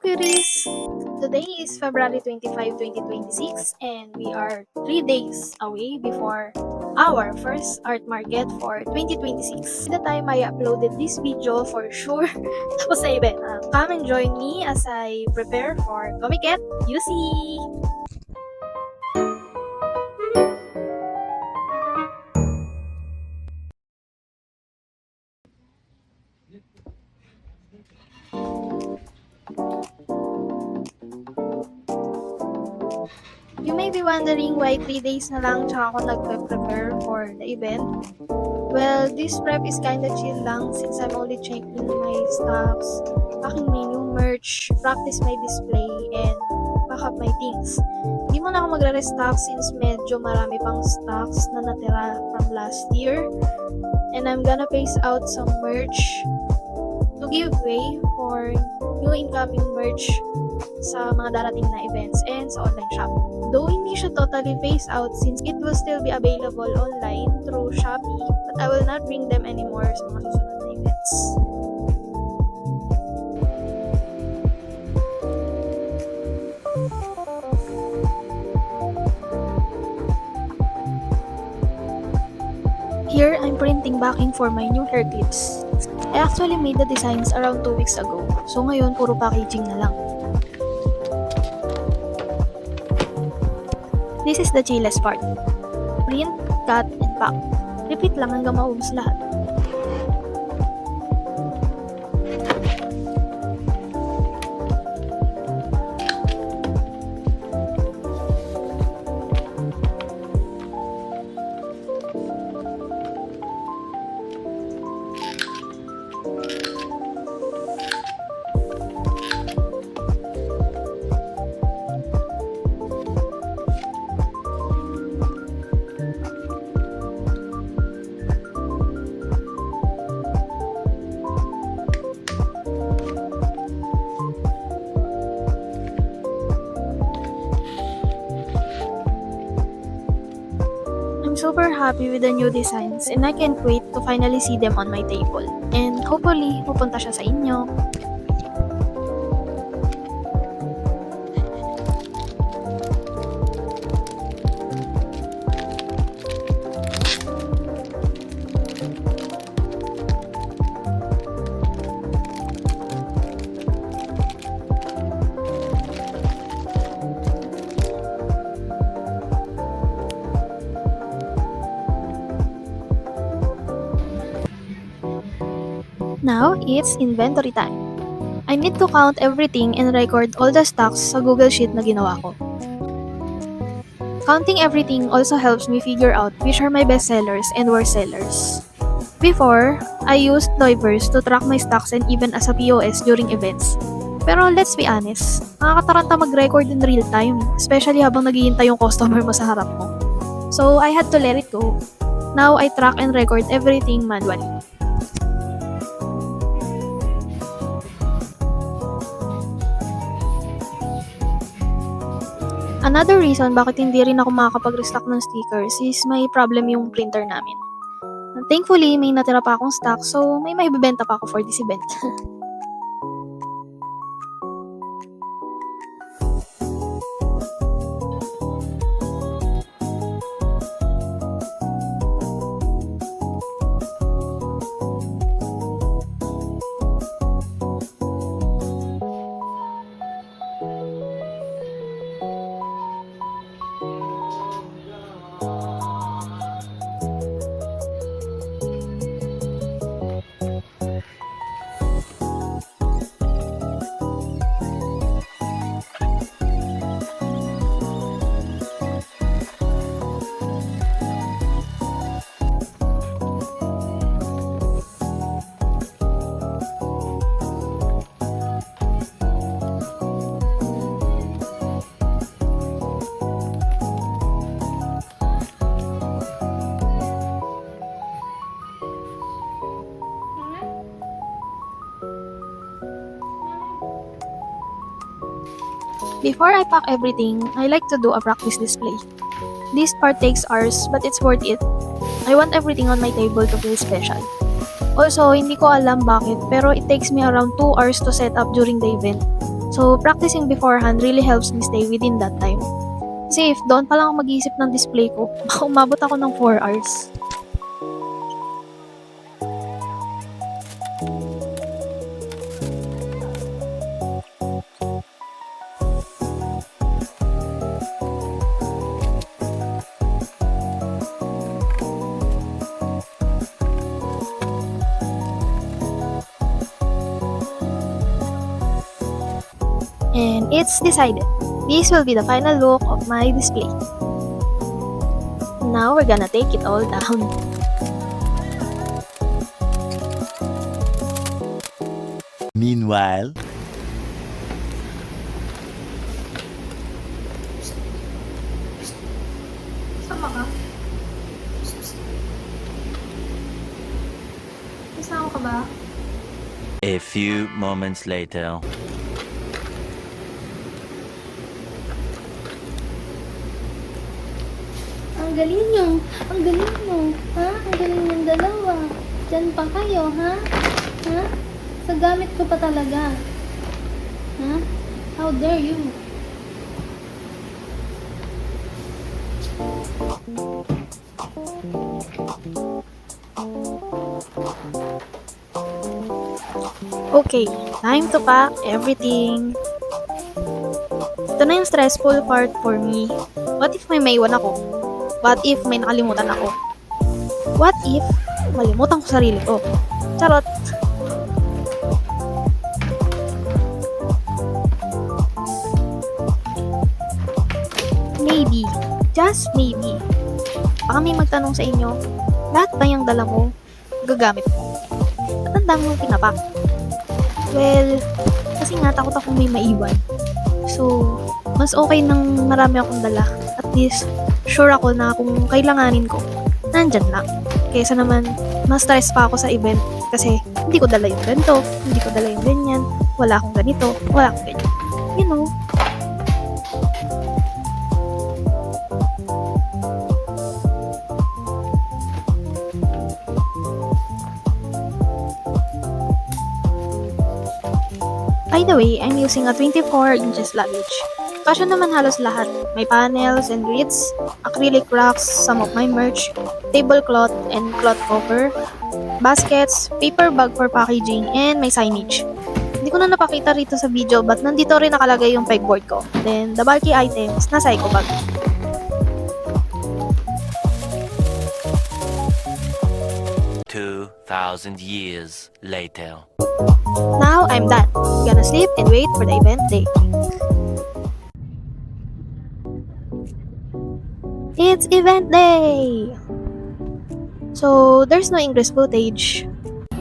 cuties! Today is February 25, 2026 and we are 3 days away before our first art market for 2026. By the time I uploaded this video, for sure, tapos sa event. Come and join me as I prepare for Comiket UC! You may be wondering why 3 days na lang tsaka ako nagpe-prepare for the event. Well, this prep is kinda chill lang since I'm only checking my stocks, packing my new merch, practice my display, and pack up my things. Hindi muna ako magre-restock since medyo marami pang stocks na natira from last year. And I'm gonna phase out some merch to give way for new incoming merch sa mga darating na events and sa online shop. Though hindi siya totally phase out since it will still be available online through Shopee, but I will not bring them anymore sa mga susunod na events. Here, I'm printing backing for my new hair clips. I actually made the designs around 2 weeks ago, so ngayon puro packaging na lang. This is the chillest part. Print, cut, and pack. Repeat lang hanggang maubos lahat. I'm super happy with the new designs and I can't wait to finally see them on my table. And hopefully, pupunta siya sa inyo. Now, it's inventory time. I need to count everything and record all the stocks sa Google Sheet na ginawa ko. Counting everything also helps me figure out which are my best sellers and worst sellers. Before, I used Toyverse to track my stocks and even as a POS during events. Pero let's be honest, nakakataranta mag-record in real time, especially habang naghihintay yung customer mo sa harap mo. So, I had to let it go. Now, I track and record everything manually. Another reason bakit hindi rin ako makakapag-restock ng stickers is may problem yung printer namin. Thankfully, may natira pa akong stock so may maibibenta pa ako for this event. Before I pack everything, I like to do a practice display. This part takes hours, but it's worth it. I want everything on my table to feel special. Also, hindi ko alam bakit, pero it takes me around 2 hours to set up during the event. So, practicing beforehand really helps me stay within that time. Kasi if doon pa lang ako mag-iisip ng display ko, baka umabot ako ng 4 hours. And it's decided. This will be the final look of my display. Now we're gonna take it all down. Meanwhile, Sama ka? Kasama ka ba? a few moments later. Ang galing nyo, ha? Ang galing yung dalawa. Diyan pa kayo, ha? Ha? Sa gamit ko pa talaga. Ha? How dare you? Okay, time to pack everything. Ito na yung stressful part for me. What if may maiwan ako? What if may nakalimutan ako? What if malimutan ko sarili ko? Charot! Maybe, just maybe, baka may magtanong sa inyo, lahat ba yung dala mo, gagamit mo? At ang dami mong pinapak? Well, kasi nga takot akong may maiwan. So, mas okay nang marami akong dala. At least, sure ako na kung kailanganin ko, nandyan lang. Kaysa naman, ma-stress pa ako sa event kasi hindi ko dala yung ganito, hindi ko dala yung ganyan, wala akong ganito, wala akong ganyan. You know? By the way, I'm using a 24 inches luggage. Kasya naman halos lahat. May panels and grids, acrylic racks, some of my merch, tablecloth and cloth cover, baskets, paper bag for packaging, and may signage. Hindi ko na napakita rito sa video but nandito rin nakalagay yung pegboard ko. Then, the bulky items, nasa eco bag. Years later. Now, I'm done. Gonna sleep and wait for the event day. It's event day! So, there's no English footage.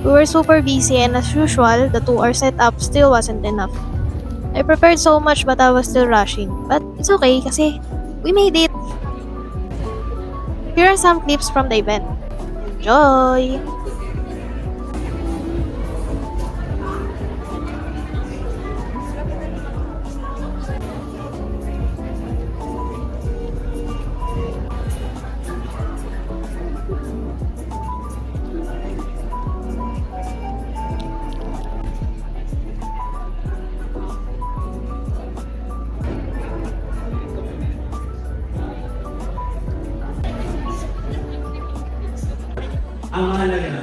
We were super busy and as usual, the 2-hour setup still wasn't enough. I prepared so much but I was still rushing. But it's okay kasi we made it! Here are some clips from the event. Enjoy! Ang mahalaga